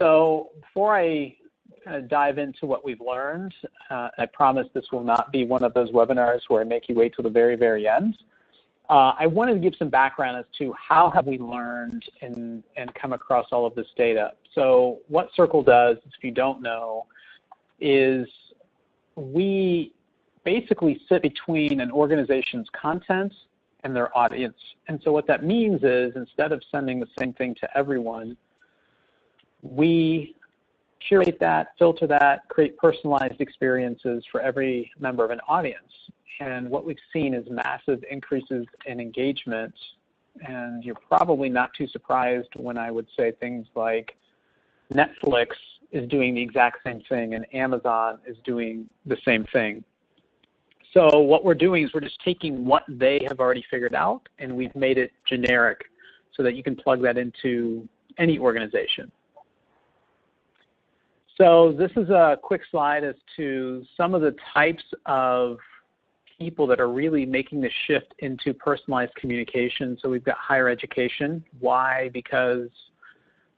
So before I kind of dive into what we've learned, I promise this will not be one of those webinars where I make you wait till the very, very end. I wanted to give some background as to how have we learned and come across all of this data. So what Circle does, if you don't know, is we basically sit between an organization's content and their audience. And so what that means is, instead of sending the same thing to everyone, we curate that, filter that, create personalized experiences for every member of an audience. And what we've seen is massive increases in engagement. And you're probably not too surprised when I would say things like Netflix is doing the exact same thing and Amazon is doing the same thing. So what we're doing is we're just taking what they have already figured out and we've made it generic so that you can plug that into any organization. So this is a quick slide as to some of the types of people that are really making the shift into personalized communication. So we've got higher education. Why? Because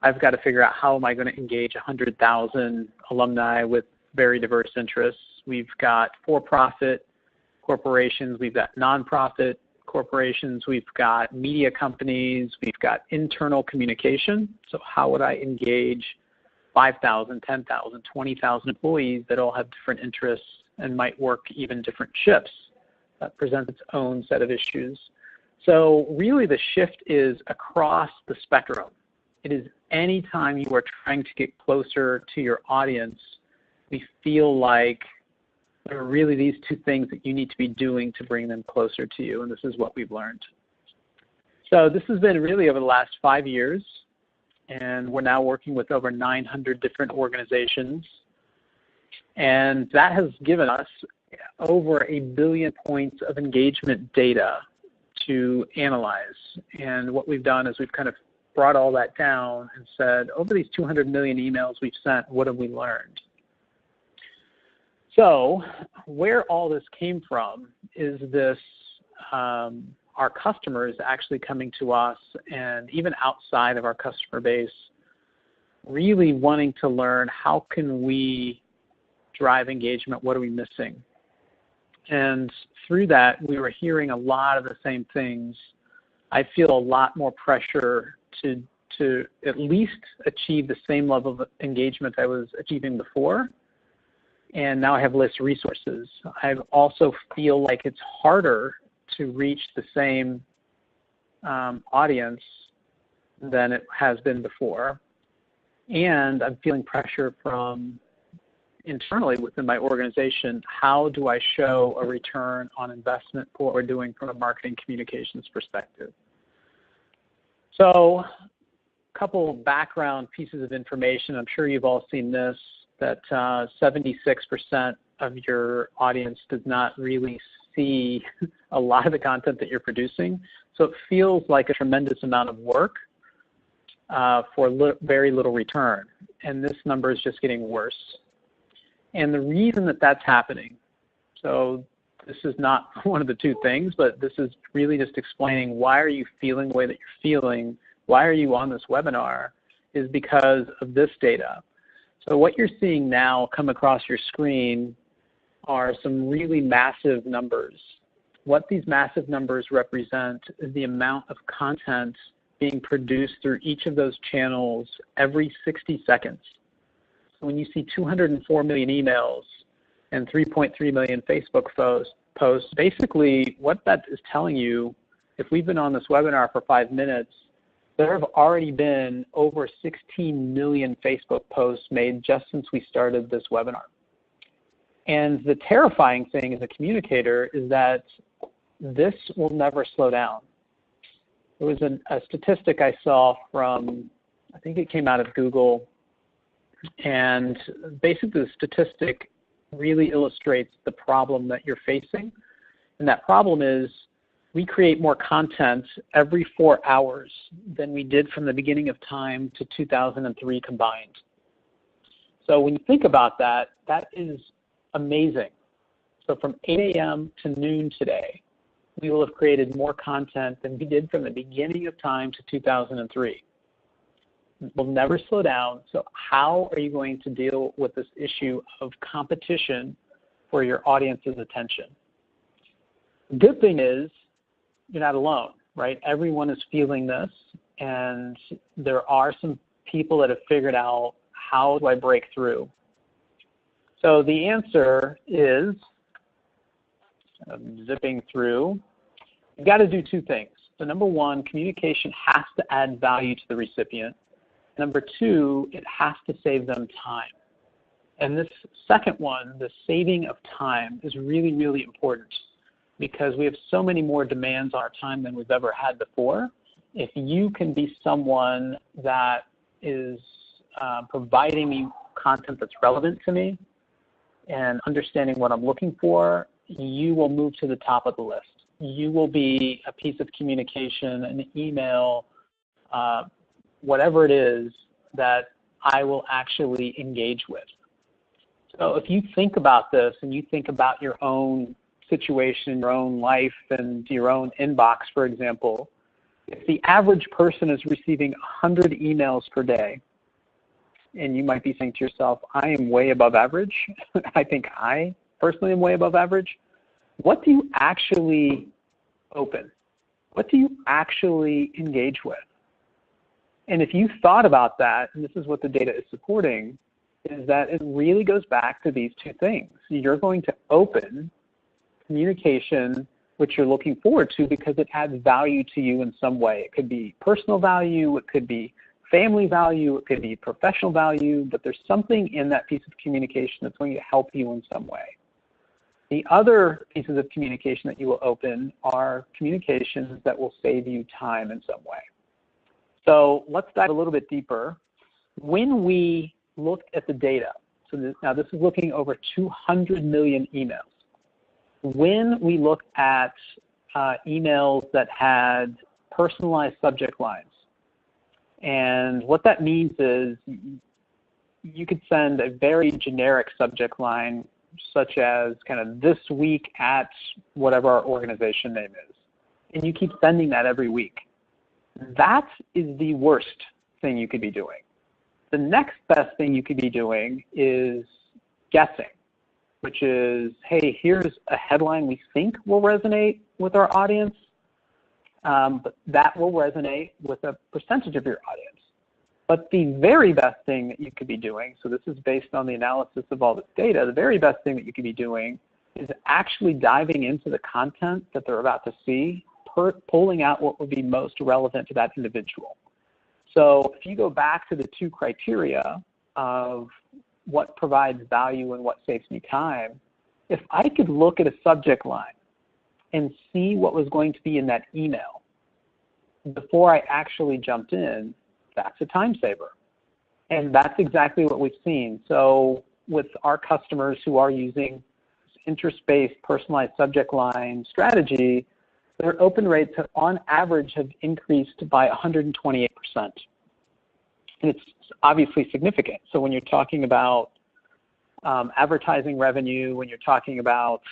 I've got to figure out how am I going to engage 100,000 alumni with very diverse interests. We've got for-profit corporations, we've got nonprofit corporations, we've got media companies, we've got internal communication. So how would I engage 5,000, 10,000, 20,000 employees that all have different interests and might work even different shifts? That presents its own set of issues. So really the shift is across the spectrum. It is anytime you are trying to get closer to your audience, we feel like there are really these two things that you need to be doing to bring them closer to you, and this is what we've learned. So this has been really over the last 5 years, and we're now working with over 900 different organizations, and that has given us over 1 billion points of engagement data to analyze. And what we've done is we've kind of brought all that down and said, over these 200 million emails we've sent, what have we learned? So where all this came from is this, our customers actually coming to us, and even outside of our customer base, really wanting to learn how can we drive engagement, what are we missing? And through that, we were hearing a lot of the same things. I feel a lot more pressure to at least achieve the same level of engagement I was achieving before. And now I have less resources. I also feel like it's harder to reach the same audience than it has been before. And I'm feeling pressure from internally within my organization. How do I show a return on investment for what we're doing from a marketing communications perspective? So a couple of background pieces of information. I'm sure you've all seen this, that 76% of your audience does not really see a lot of the content that you're producing. So it feels like a tremendous amount of work for very little return. And this number is just getting worse. And the reason that that's happening, so this is not one of the two things, but this is really just explaining why are you feeling the way that you're feeling, why are you on this webinar, is because of this data. So what you're seeing now come across your screen are some really massive numbers. What these massive numbers represent is the amount of content being produced through each of those channels every 60 seconds. So when you see 204 million emails and 3.3 million Facebook posts, basically what that is telling you, if we've been on this webinar for 5 minutes, there have already been over 16 million Facebook posts made just since we started this webinar. And the terrifying thing as a communicator is that this will never slow down. There was a statistic I saw from, I think it came out of Google, and basically the statistic really illustrates the problem that you're facing. And that problem is we create more content every 4 hours than we did from the beginning of time to 2003 combined. So when you think about that, that is amazing. So from 8 a.m. to noon today, we will have created more content than we did from the beginning of time to 2003. will never slow down. So how are you going to deal with this issue of competition for your audience's attention? The good thing is you're not alone, right? Everyone is feeling this, and there are some people that have figured out, how do I break through? So the answer is, zipping through, you've got to do two things. So number one, communication has to add value to the recipient. Number two, it has to save them time. And this second one, the saving of time, is really, really important because we have so many more demands on our time than we've ever had before. If you can be someone that is providing me content that's relevant to me and understanding what I'm looking for, you will move to the top of the list. You will be a piece of communication, an email, whatever it is that I will actually engage with. So if you think about this and you think about your own situation, your own life, and your own inbox, for example, if the average person is receiving 100 emails per day, and you might be saying to yourself, I am way above average. I think I personally am way above average. What do you actually open? What do you actually engage with? And if you thought about that, and this is what the data is supporting, is that it really goes back to these two things. You're going to open communication, which you're looking forward to because it adds value to you in some way. It could be personal value, it could be family value, it could be professional value, but there's something in that piece of communication that's going to help you in some way. The other pieces of communication that you will open are communications that will save you time in some way. So let's dive a little bit deeper. When we looked at the data, now this is looking over 200 million emails. When we looked at emails that had personalized subject lines, and what that means is you could send a very generic subject line, such as kind of this week at whatever our organization name is, and you keep sending that every week. That is the worst thing you could be doing. The next best thing you could be doing is guessing, which is, hey, here's a headline we think will resonate with our audience, but that will resonate with a percentage of your audience. But the very best thing that you could be doing, so this is based on the analysis of all this data, the very best thing that you could be doing is actually diving into the content that they're about to see, pulling out what would be most relevant to that individual. So if you go back to the two criteria of what provides value and what saves me time, if I could look at a subject line and see what was going to be in that email before I actually jumped in, that's a time saver. And that's exactly what we've seen. So with our customers who are using interest-based personalized subject line strategy, their open rates have, on average, have increased by 128%. And it's obviously significant. So when you're talking about advertising revenue, when you're talking about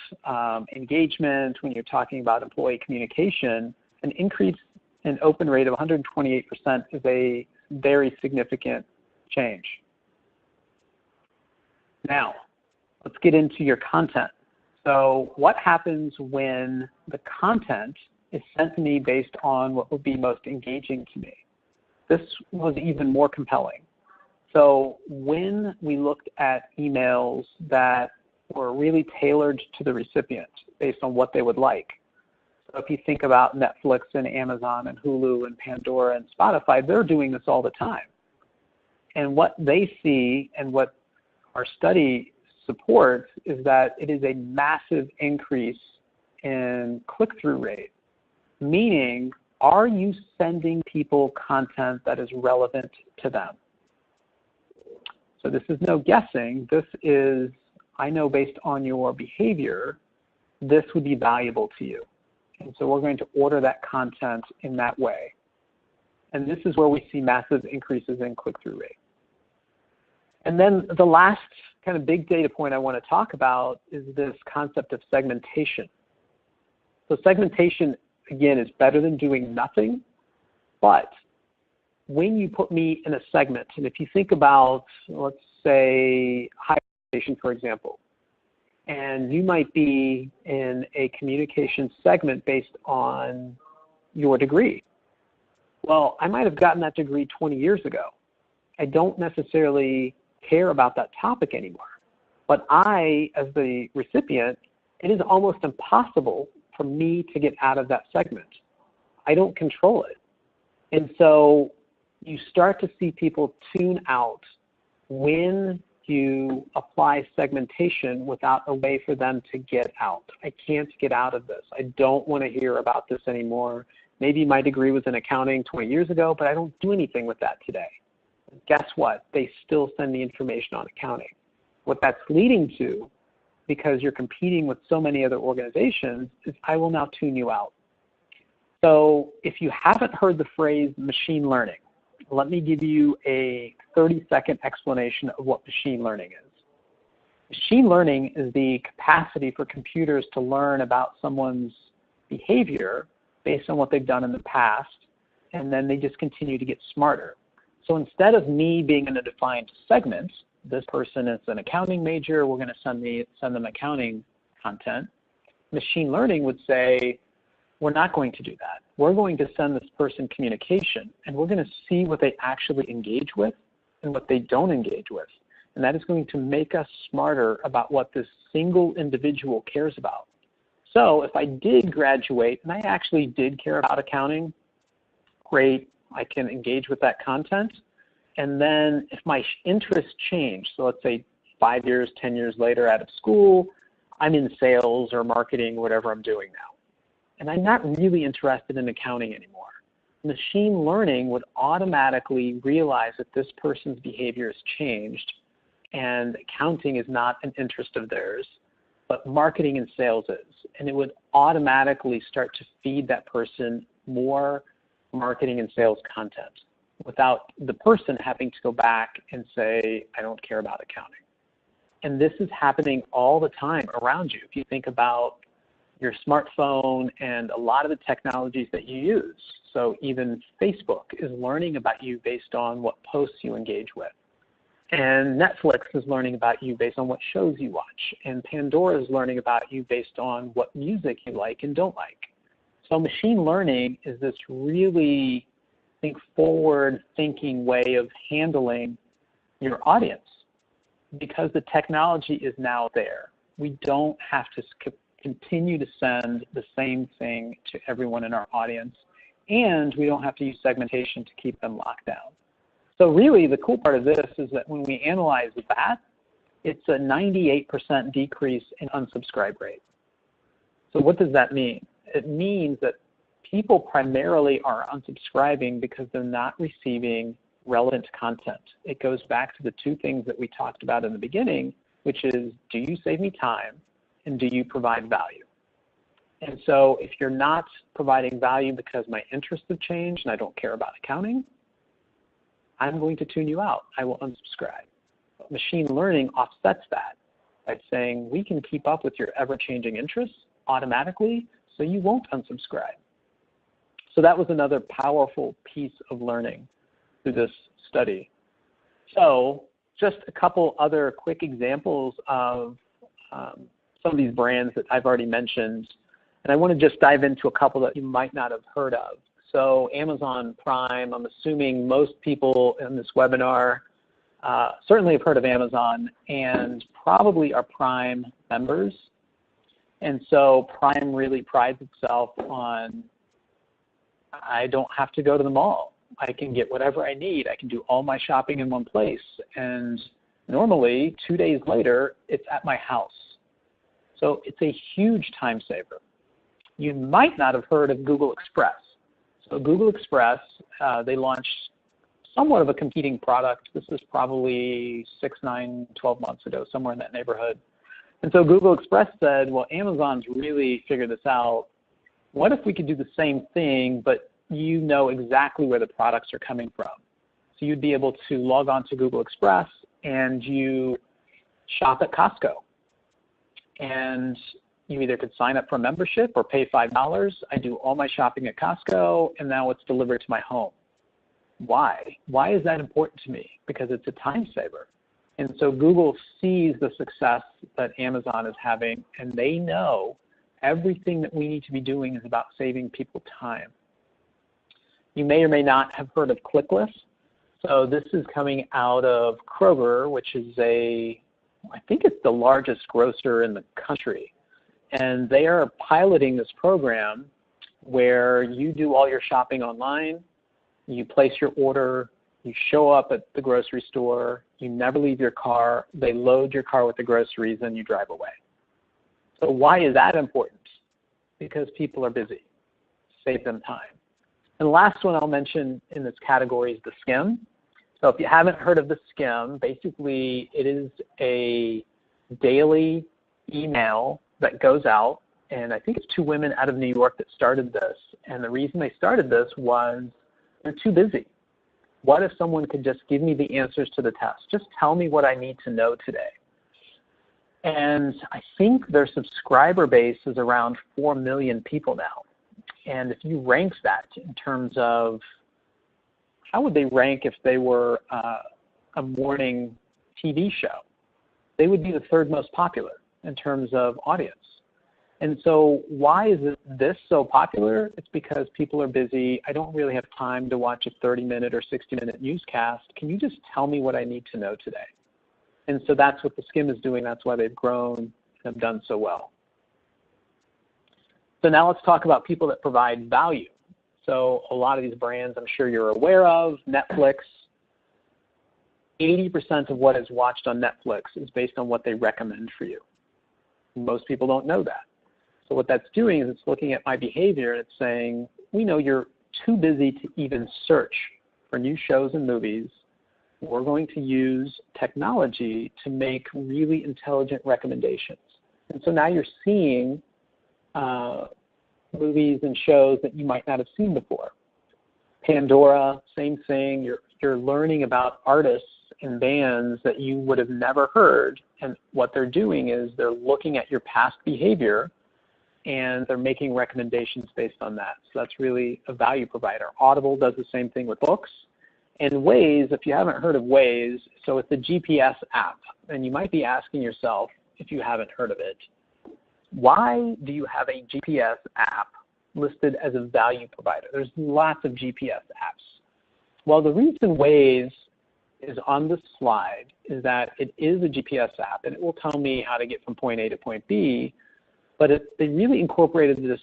engagement, when you're talking about employee communication, an increase in open rate of 128% is a very significant change. Now, let's get into your content. So what happens when the content is sent to me based on what would be most engaging to me? This was even more compelling. So when we looked at emails that were really tailored to the recipient based on what they would like, so if you think about Netflix and Amazon and Hulu and Pandora and Spotify, they're doing this all the time. And what they see and what our study supports is that it is a massive increase in click-through rate, meaning, are you sending people content that is relevant to them? So this is no guessing. This is, I know based on your behavior, this would be valuable to you. And so we're going to order that content in that way. And this is where we see massive increases in click-through rate. And then the last kind of big data point I want to talk about is this concept of segmentation. So segmentation, again, is better than doing nothing, but when you put me in a segment, and if you think about, let's say, higher education, for example, and you might be in a communication segment based on your degree. Well, I might have gotten that degree 20 years ago. I don't necessarily care about that topic anymore. But I, as the recipient, it is almost impossible for me to get out of that segment. I don't control it. And so you start to see people tune out when you apply segmentation without a way for them to get out. I can't get out of this. I don't want to hear about this anymore. Maybe my degree was in accounting 20 years ago, but I don't do anything with that today. Guess what? They still send me information on accounting. What that's leading to, because you're competing with so many other organizations, is I will now tune you out. So if you haven't heard the phrase machine learning, let me give you a 30-second explanation of what machine learning is. Machine learning is the capacity for computers to learn about someone's behavior based on what they've done in the past, and then they just continue to get smarter. So instead of me being in a defined segment, this person is an accounting major, we're going to send them accounting content, machine learning would say, we're not going to do that. We're going to send this person communication, and we're going to see what they actually engage with and what they don't engage with. And that is going to make us smarter about what this single individual cares about. So if I did graduate and I actually did care about accounting, great, I can engage with that content. And then if my interests change, so let's say 5 years, 10 years later out of school, I'm in sales or marketing, whatever I'm doing now. And I'm not really interested in accounting anymore. Machine learning would automatically realize that this person's behavior has changed and accounting is not an interest of theirs, but marketing and sales is. And it would automatically start to feed that person more marketing and sales content without the person having to go back and say, I don't care about accounting. And this is happening all the time around you. If you think about your smartphone and a lot of the technologies that you use. So even Facebook is learning about you based on what posts you engage with. And Netflix is learning about you based on what shows you watch. And Pandora is learning about you based on what music you like and don't like. So machine learning is this really forward-thinking way of handling your audience because the technology is now there. We don't have to continue to send the same thing to everyone in our audience, and we don't have to use segmentation to keep them locked down. So really the cool part of this is that when we analyze that, it's a 98% decrease in unsubscribe rate. So what does that mean? It means that people primarily are unsubscribing because they're not receiving relevant content. It goes back to the two things that we talked about in the beginning, which is, do you save me time and do you provide value? And so if you're not providing value because my interests have changed and I don't care about accounting, I'm going to tune you out. I will unsubscribe. But machine learning offsets that by saying we can keep up with your ever-changing interests automatically so you won't unsubscribe. So that was another powerful piece of learning through this study. So just a couple other quick examples of some of these brands that I've already mentioned. And I want to just dive into a couple that you might not have heard of. So Amazon Prime, I'm assuming most people in this webinar certainly have heard of Amazon and probably are Prime members. And so Prime really prides itself on, I don't have to go to the mall. I can get whatever I need. I can do all my shopping in one place. And normally, 2 days later, it's at my house. So it's a huge time saver. You might not have heard of Google Express. So Google Express, they launched somewhat of a competing product. This is probably 6, 9, 12 months ago, somewhere in that neighborhood. And so Google Express said, well, Amazon's really figured this out. What if we could do the same thing, but you know exactly where the products are coming from? So you'd be able to log on to Google Express and you shop at Costco. And you either could sign up for a membership or pay $5. I do all my shopping at Costco, and now it's delivered to my home. Why? Why is that important to me? Because it's a time saver. And so Google sees the success that Amazon is having, and they know everything that we need to be doing is about saving people time. You may or may not have heard of ClickList. So this is coming out of Kroger, which is I think it's the largest grocer in the country. And they are piloting this program where you do all your shopping online, you place your order, you show up at the grocery store, you never leave your car, they load your car with the groceries, and you drive away. So why is that important? Because people are busy. Save them time. And the last one I'll mention in this category is the Skim. So if you haven't heard of the Skim, basically it is a daily email that goes out, and I think it's 2 women out of New York that started this. And the reason they started this was they're too busy. What if someone could just give me the answers to the test? Just tell me what I need to know today. And I think their subscriber base is around 4 million people now. And if you rank that in terms of how would they rank if they were a morning TV show, they would be the 3rd most popular in terms of audience. And so why is this so popular? It's because people are busy. I don't really have time to watch a 30-minute or 60-minute newscast. Can you just tell me what I need to know today? And so that's what the Skim is doing. That's why they've grown and have done so well. So now let's talk about people that provide value. So a lot of these brands I'm sure you're aware of. Netflix, 80% of what is watched on Netflix is based on what they recommend for you. Most people don't know that. So what that's doing is it's looking at my behavior and it's saying, we know you're too busy to even search for new shows and movies. We're going to use technology to make really intelligent recommendations. And so now you're seeing movies and shows that you might not have seen before. Pandora, same thing. You're learning about artists and bands that you would have never heard. And what they're doing is they're looking at your past behavior and they're making recommendations based on that. So that's really a value provider. Audible does the same thing with books. And Weve, if you haven't heard of Weve, so it's a GPS app. And you might be asking yourself, if you haven't heard of it, why do you have a GPS app listed as a value provider? There's lots of GPS apps. Well, the reason Weve is on the slide is that it is a GPS app, and it will tell me how to get from point A to point B, but they really incorporated this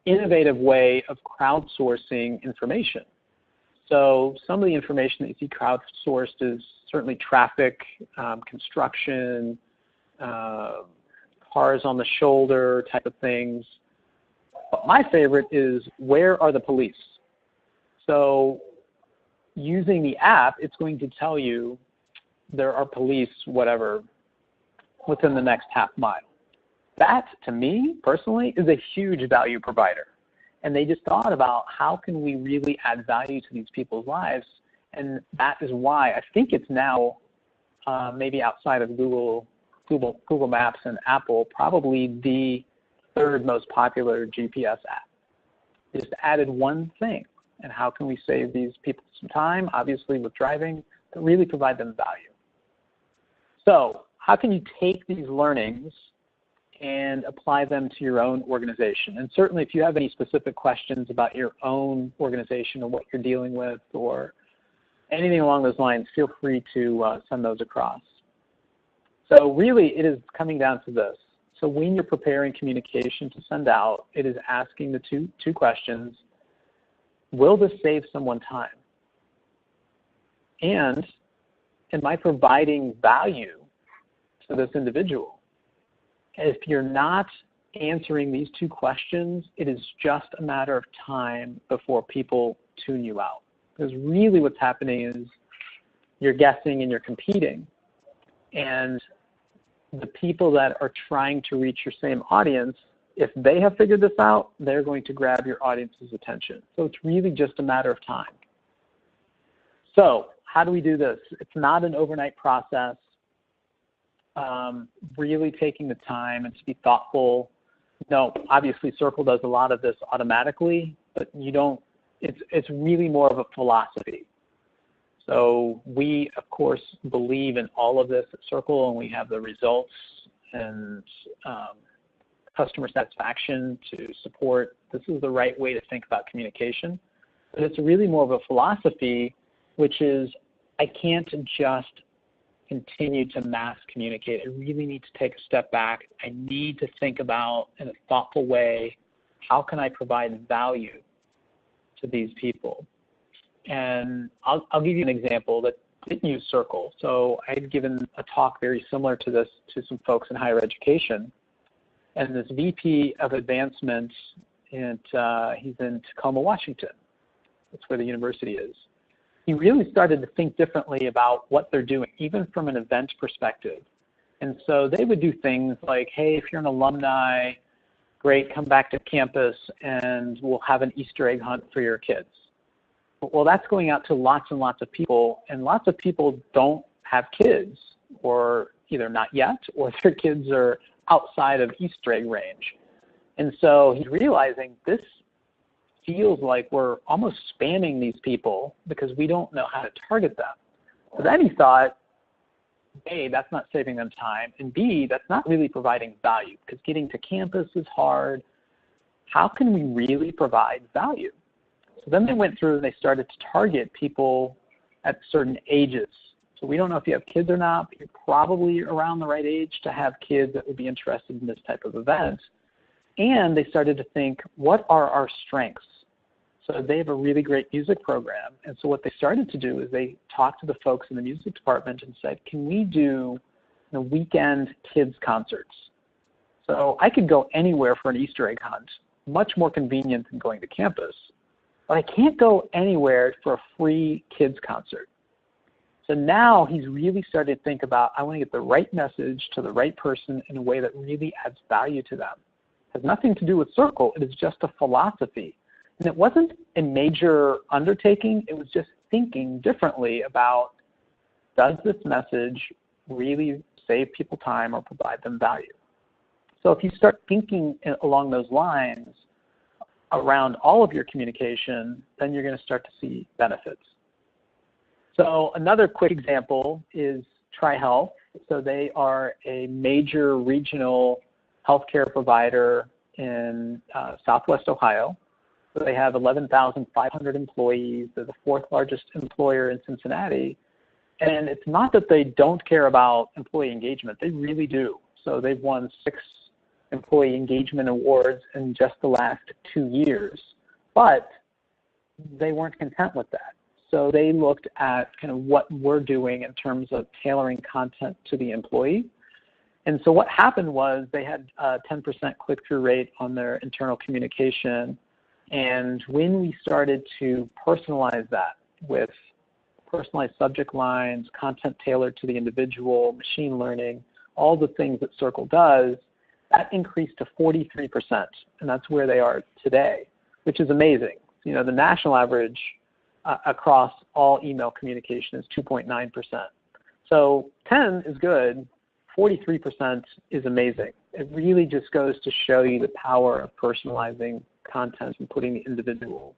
innovative way of crowdsourcing information. So some of the information that you see crowdsourced is certainly traffic, construction, cars on the shoulder type of things. But my favorite is, where are the police? So using the app, it's going to tell you there are police, whatever, within the next half mile. That, to me, personally, is a huge value provider. And they just thought about how can we really add value to these people's lives. And that is why I think it's now, maybe outside of Google Maps and Apple, probably the 3rd most popular GPS app. They just added one thing. And how can we save these people some time, obviously with driving, but really provide them value. So how can you take these learnings and apply them to your own organization? And certainly if you have any specific questions about your own organization or what you're dealing with or anything along those lines, feel free to send those across. So really it is coming down to this. So when you're preparing communication to send out, it is asking the two questions. Will this save someone time? And am I providing value to this individual? If you're not answering these 2 questions, it is just a matter of time before people tune you out. Because really what's happening is you're guessing and you're competing. And the people that are trying to reach your same audience, if they have figured this out, they're going to grab your audience's attention. So it's really just a matter of time. So how do we do this? It's not an overnight process. Really taking the time and to be thoughtful. No, obviously Circle does a lot of this automatically, but you don't it's really more of a philosophy. So we, of course, believe in all of this at Circle, and we have the results and customer satisfaction to support. This is the right way to think about communication. But it's really more of a philosophy, which is I can't just continue to mass communicate. I really need to take a step back. I need to think about, in a thoughtful way, how can I provide value to these people? And I'll give you an example that didn't use Circle. So I had given a talk very similar to this to some folks in higher education. And this VP of advancement, and he's in Tacoma, Washington. That's where the university is. He really started to think differently about what they're doing, even from an event perspective. And so they would do things like, hey, if you're an alumni, great, come back to campus and we'll have an Easter egg hunt for your kids. Well, that's going out to lots and lots of people, and lots of people don't have kids, or either not yet, or their kids are outside of Easter egg range. And so he's realizing this feels like we're almost spamming these people because we don't know how to target them. So then he thought, A, that's not saving them time, and B, that's not really providing value because getting to campus is hard. How can we really provide value? So then they went through and they started to target people at certain ages. So we don't know if you have kids or not, but you're probably around the right age to have kids that would be interested in this type of event. And they started to think, what are our strengths? So they have a really great music program. And so what they started to do is they talked to the folks in the music department and said, can we do weekend kids concerts? So I could go anywhere for an Easter egg hunt, much more convenient than going to campus. But I can't go anywhere for a free kids concert. So now he's really started to think about, I want to get the right message to the right person in a way that really adds value to them. It has nothing to do with Circle. It is just a philosophy. And it wasn't a major undertaking. It was just thinking differently about, does this message really save people time or provide them value? So if you start thinking along those lines around all of your communication, then you're going to start to see benefits. So another quick example is TriHealth. So they are a major regional healthcare provider in Southwest Ohio. So they have 11,500 employees. They're the fourth largest employer in Cincinnati. And it's not that they don't care about employee engagement. They really do. So they've won 6 employee engagement awards in just the last 2 years. But they weren't content with that. So they looked at kind of what we're doing in terms of tailoring content to the employee. And so what happened was they had a 10% click-through rate on their internal communication. And when we started to personalize that with personalized subject lines, content tailored to the individual, machine learning, all the things that Circle does, that increased to 43%. And that's where they are today, which is amazing. You know, the national average across all email communication is 2.9%. So 10 is good, 43% is amazing. It really just goes to show you the power of personalizing content and putting the individual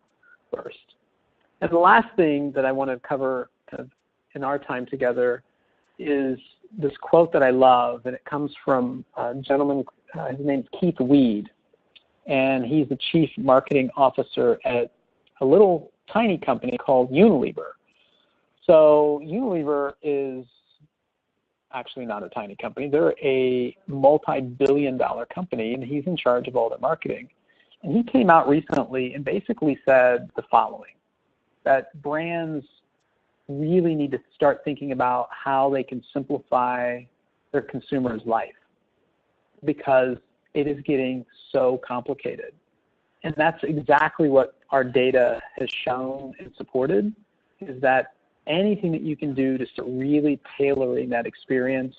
first. And the last thing that I want to cover kind of in our time together is this quote that I love, and it comes from a gentleman, his name's Keith Weed, and he's the chief marketing officer at a little tiny company called Unilever. So Unilever is actually not a tiny company. They're a multi-billion-dollar company, and he's in charge of all their marketing. And he came out recently and basically said the following, that brands really need to start thinking about how they can simplify their consumer's life because it is getting so complicated. And that's exactly what our data has shown and supported, is that anything that you can do to start really tailoring that experience,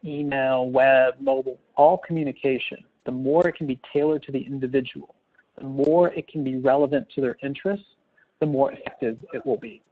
email, web, mobile, all communication, the more it can be tailored to the individual, the more it can be relevant to their interests, the more effective it will be.